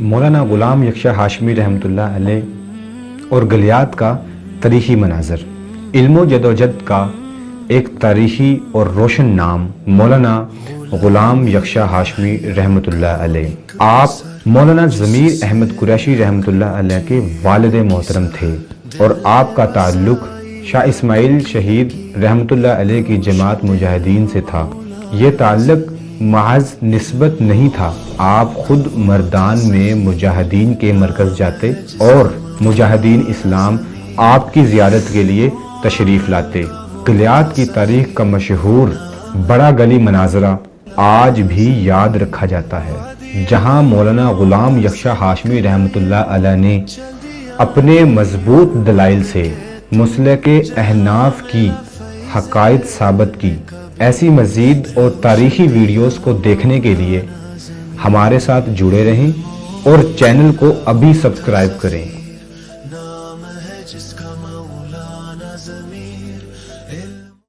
مولانا غلام یکشا ہاشمی رحمۃ اللہ علیہ اور گلیات کا تاریخی مناظر۔ علم و جدوجہد کا ایک تاریخی اور روشن نام مولانا غلام یکشا ہاشمی رحمۃ اللہ علیہ۔ آپ مولانا ضمیر احمد قریشی رحمۃ اللہ علیہ کے والد محترم تھے اور آپ کا تعلق شاہ اسماعیل شہید رحمۃ اللہ علیہ کی جماعت مجاہدین سے تھا۔ یہ تعلق محض نسبت نہیں تھا، آپ خود مردان میں مجاہدین کے مرکز جاتے اور مجاہدین اسلام آپ کی زیارت کے لیے تشریف لاتے۔ گلیات کی تاریخ کا مشہور بڑا گلی مناظرہ آج بھی یاد رکھا جاتا ہے، جہاں مولانا غلام یکشا ہاشمی رحمۃ اللہ علیہ نے اپنے مضبوط دلائل سے مسلک احناف کی حقائق ثابت کی۔ ایسی مزید اور تاریخی ویڈیوز کو دیکھنے کے لیے ہمارے ساتھ جڑے رہیں اور چینل کو ابھی سبسکرائب کریں۔ نام ہے جس کا مولانا ضمیر